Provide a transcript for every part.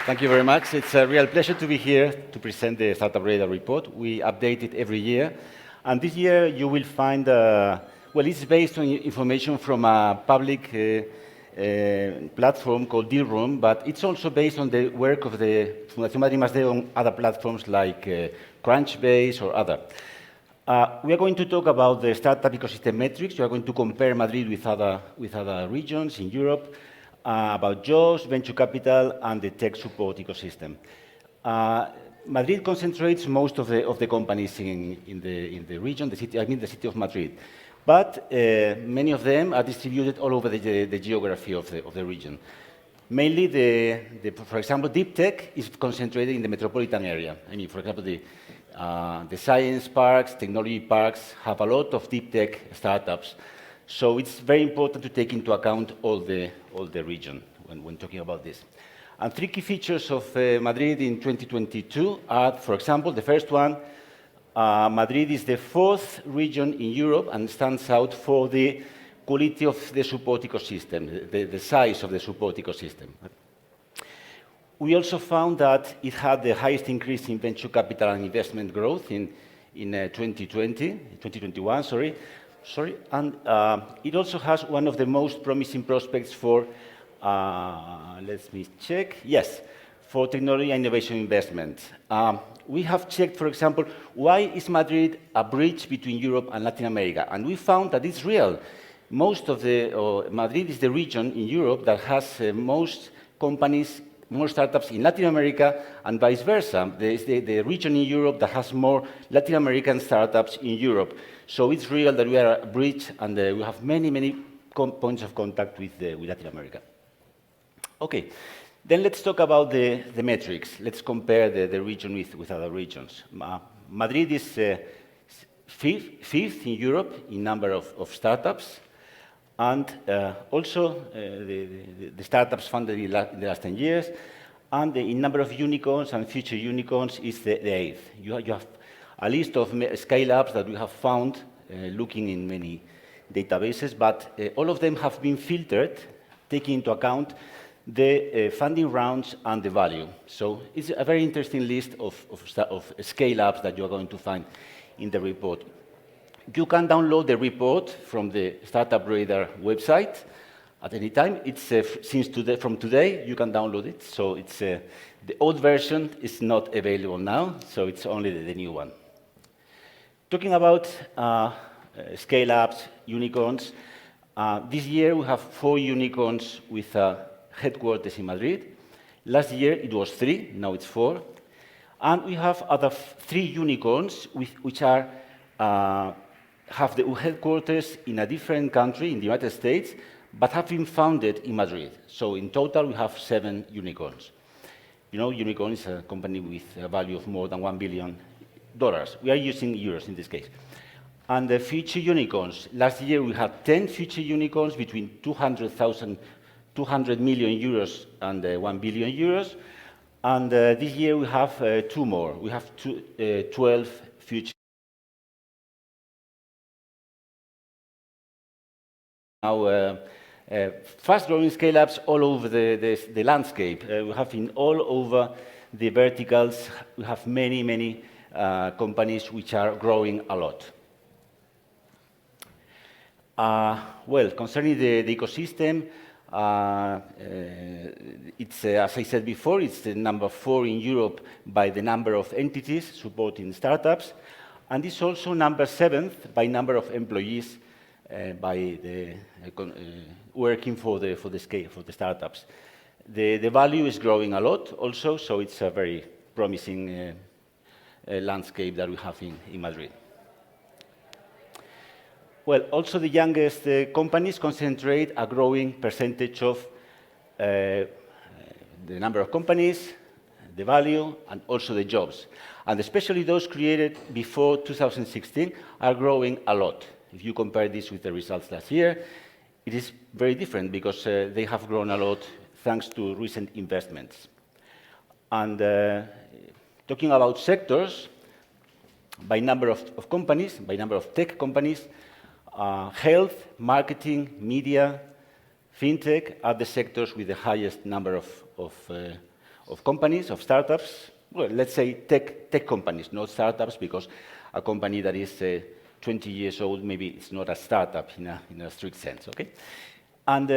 Thank you very much. It's a real pleasure to be here to present the Startup Radar report. We update it every year. And this year you will find, well, it's based on information from a public platform called Deal Room, but it's also based on the work of the Fundación Madrid+d on other platforms like Crunchbase or other. We are going to talk about the startup ecosystem metrics. We are going to compare Madrid with other regions in Europe, about jobs, venture capital, and the tech support ecosystem. Madrid concentrates most of the companies in the region, the city of Madrid. But many of them are distributed all over the geography of the region. Mainly, for example, deep tech is concentrated in the metropolitan area. I mean, for example, the science parks, technology parks have a lot of deep tech startups. So it's very important to take into account all the region when talking about this. And three key features of Madrid in 2022 are, for example, the first one, Madrid is the fourth region in Europe and stands out for the quality of the support ecosystem, the size of the support ecosystem. We also found that it had the highest increase in venture capital and investment growth in 2021, and it also has one of the most promising prospects for, let me check, yes, for technology and innovation investment. We have checked, for example, why is Madrid a bridge between Europe and Latin America? And we found that it's real. Madrid is the region in Europe that has most companies, more startups in Latin America, and vice versa. There is the region in Europe that has more Latin American startups in Europe. So it's real that we are a bridge, and we have many points of contact with Latin America. Okay, then let's talk about the metrics. Let's compare the region with other regions. Madrid is fifth in Europe in number of startups, and also the startups funded in the last 10 years, and in number of unicorns and future unicorns is the eighth. You have a list of scale-ups that we have found looking in many databases, but all of them have been filtered, taking into account the funding rounds and the value. So it's a very interesting list of scale-ups that you're going to find in the report. You can download the report from the Startup Radar website at any time. It's from today, you can download it. So it's the old version is not available now, so it's only the new one. Talking about scale-ups, unicorns, this year we have 4 unicorns with headquarters in Madrid. Last year it was 3, now it's 4. And we have other 3 unicorns which are have the headquarters in a different country, in the United States, but have been founded in Madrid. So in total, we have 7 unicorns. You know, unicorn is a company with a value of more than $1 billion. We are using euros in this case. And the future unicorns, last year we had 10 future unicorns between 200 million euros and 1 billion euros. And this year we have 2 more. We have 12 future. Now, fast-growing scale-ups all over the landscape. We have in all over the verticals, we have many companies which are growing a lot. Well, concerning the ecosystem, it's, as I said before, it's the number 4 in Europe by the number of entities supporting startups, and it's also number 7th by number of employees by the working for the startups. The value is growing a lot also, so it's a very promising landscape that we have in Madrid. Well, also the youngest companies concentrate a growing percentage of the number of companies, the value, and also the jobs. And especially those created before 2016 are growing a lot. If you compare this with the results last year, it is very different because they have grown a lot thanks to recent investments. And talking about sectors, by number of companies, by number of tech companies, health, marketing, media, fintech are the sectors with the highest number of companies, of startups. Well, let's say tech companies, not startups, because a company that is 20 years old, maybe it's not a startup in a strict sense, okay? And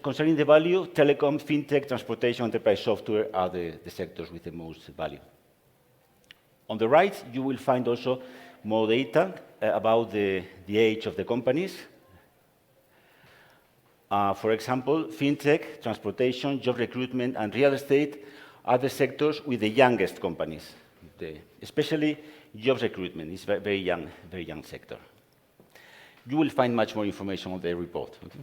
concerning the value, telecom, fintech, transportation, enterprise software are the sectors with the most value. On the right, you will find also more data about the age of the companies. For example, fintech, transportation, job recruitment, and real estate are the sectors with the youngest companies. Especially jobs recruitment is a very young sector. You will find much more information on the report. Okay?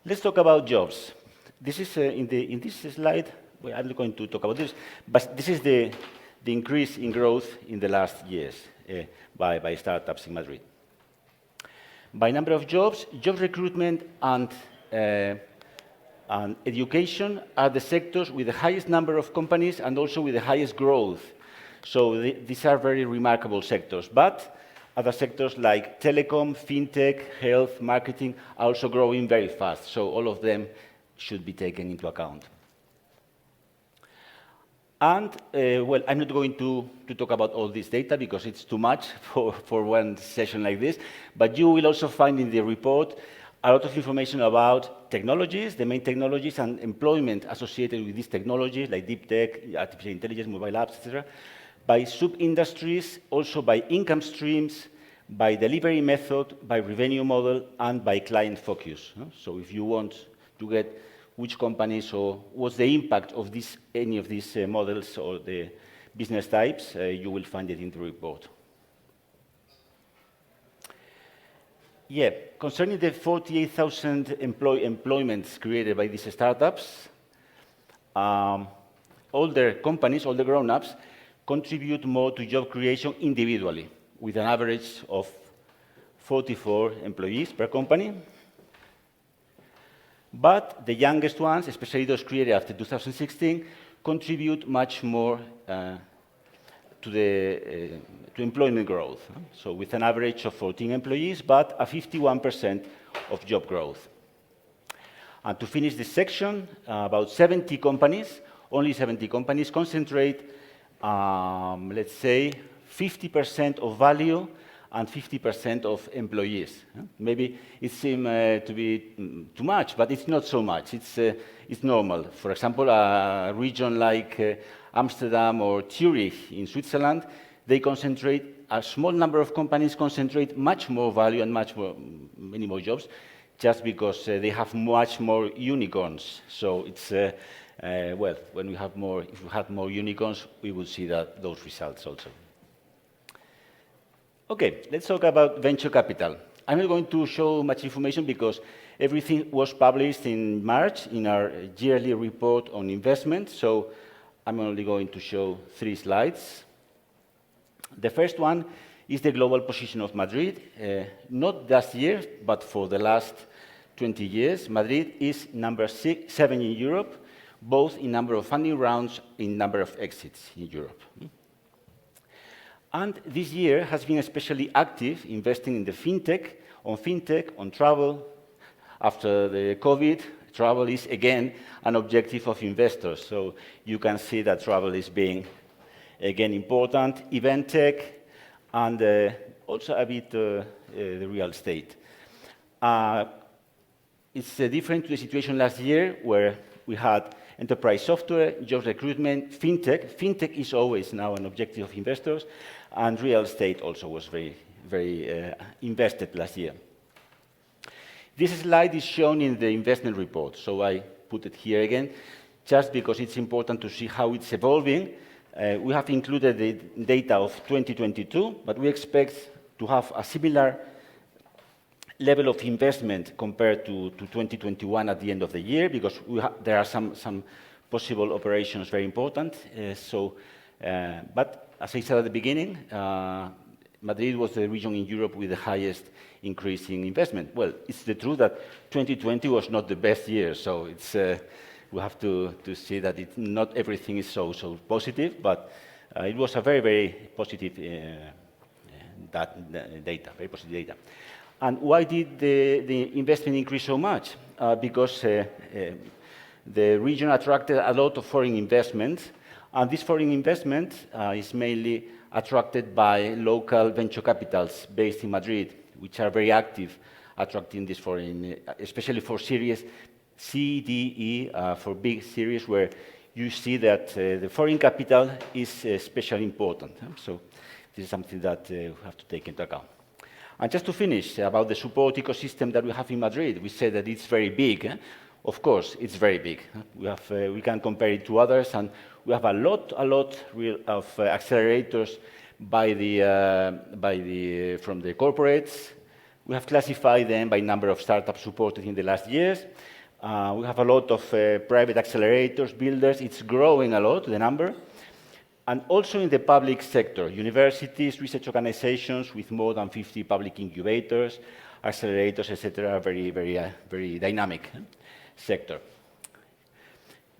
Let's talk about jobs. This is in this slide. Well, I'm not going to talk about this, but this is the increase in growth in the last years by startups in Madrid. By number of jobs, job recruitment and education are the sectors with the highest number of companies and also with the highest growth. So these are very remarkable sectors. But other sectors like telecom, fintech, health, marketing are also growing very fast. So all of them should be taken into account. And, well, I'm not going to talk about all this data because it's too much for one session like this, but you will also find in the report a lot of information about technologies, the main technologies, and employment associated with these technologies, like deep tech, artificial intelligence, mobile apps, etc., by sub-industries, also by income streams, by delivery method, by revenue model, and by client focus. So if you want to get which companies or what's the impact of any of these models or the business types, you will find it in the report. Yeah, concerning the 48,000 employments created by these startups, all the companies, all the grown-ups, contribute more to job creation individually, with an average of 44 employees per company. But the youngest ones, especially those created after 2016, contribute much more to employment growth. So with an average of 14 employees, but a 51% of job growth. And to finish this section, about 70 companies, only 70 companies concentrate, let's say, 50% of value and 50% of employees. Maybe it seems to be too much, but it's not so much. It's normal. For example, a region like Amsterdam or Zurich in Switzerland, they concentrate, a small number of companies concentrate much more value and many more jobs, just because they have much more unicorns. So it's, well, when we have more, if we had more unicorns, we would see those results also. Okay, let's talk about venture capital. I'm not going to show much information because everything was published in March in our yearly report on investment, so I'm only going to show 3 slides. The first one is the global position of Madrid. Not last year, but for the last 20 years, Madrid is number 7 in Europe, both in number of funding rounds, in number of exits in Europe. And this year has been especially active, investing in the fintech, on travel. After the COVID, travel is again an objective of investors. So you can see that travel is being, again, important. Event tech, and also a bit the real estate. It's different to the situation last year, where we had enterprise software, job recruitment, fintech. Fintech is always now an objective of investors, and real estate also was very invested last year. This slide is shown in the investment report, so I put it here again, just because it's important to see how it's evolving. We have included the data of 2022, but we expect to have a similar level of investment compared to 2021 at the end of the year, because there are some possible operations very important. But as I said at the beginning, Madrid was the region in Europe with the highest increase in investment. Well, it's the truth that 2020 was not the best year, so it's, we have to see that not everything is so positive, but it was a very positive that data, very positive data. And why did the investment increase so much? Because the region attracted a lot of foreign investment, and this foreign investment is mainly attracted by local venture capitals based in Madrid, which are very active attracting this foreign, especially for series C, D, E, for big series where you see that the foreign capital is especially important. So this is something that we have to take into account. And just to finish, about the support ecosystem that we have in Madrid, we said that it's very big. Of course, it's very big. We can compare it to others, and we have a lot of accelerators from the corporates. We have classified them by number of startups supported in the last years. We have a lot of private accelerators, builders. It's growing a lot, the number. And also in the public sector, universities, research organizations with more than 50 public incubators, accelerators, etc., very dynamic sector.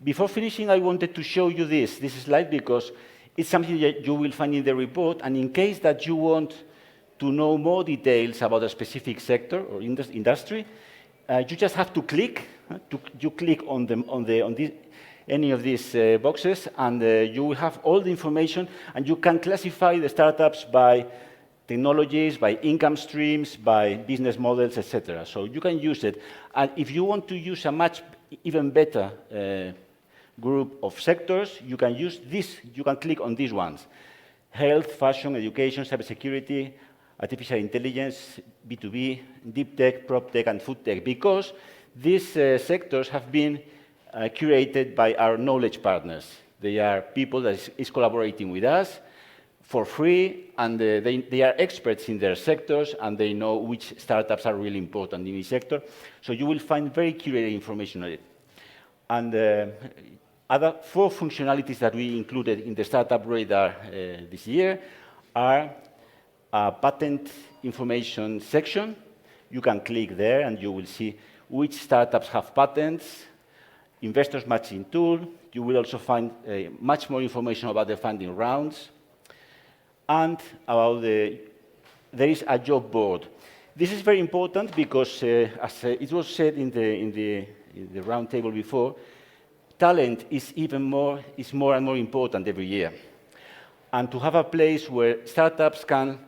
Before finishing, I wanted to show you this slide because it's something that you will find in the report, and in case that you want to know more details about a specific sector or industry, you just have to click. You click on any of these boxes, and you will have all the information, and you can classify the startups by technologies, by income streams, by business models, etc. So you can use it. And if you want to use a even better group of sectors, you can use this. You can click on these ones: health, fashion, education, cybersecurity, artificial intelligence, B2B, deep tech, prop tech, and food tech, because these sectors have been curated by our knowledge partners. They are people that is collaborating with us for free, and they are experts in their sectors, and they know which startups are really important in each sector. So you will find very curated information on it. And other 4 functionalities that we included in the Startup Radar this year are a patent information section. You can click there, and you will see which startups have patents, investors matching tool. You will also find much more information about the funding rounds, and about there is a job board. This is very important because, as it was said in the round table before, talent is more and more important every year. And to have a place where startups can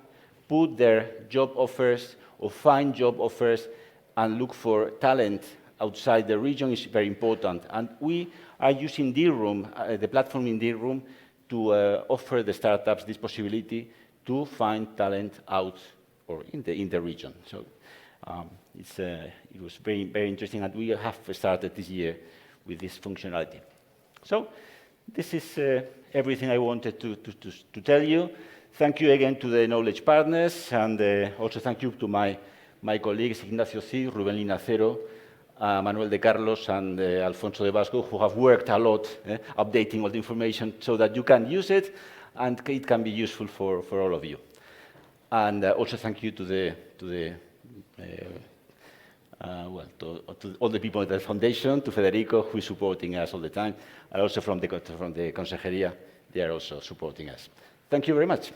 put their job offers or find job offers and look for talent outside the region is very important. And we are using Dealroom, the platform in Dealroom, to offer the startups this possibility to find talent out or in the region. So it was very interesting, and we have started this year with this functionality. So this is everything I wanted to tell you. Thank you again to the knowledge partners, and also thank you to my colleagues, Ignacio Cid, Rubén Linacero, Manuel de Carlos, and Alfonso de Vasco, who have worked a lot updating all the information so that you can use it, and it can be useful for all of you. And also thank you to all the people at the foundation, to Federico, who is supporting us all the time, and also from the Consejería, they are also supporting us. Thank you very much.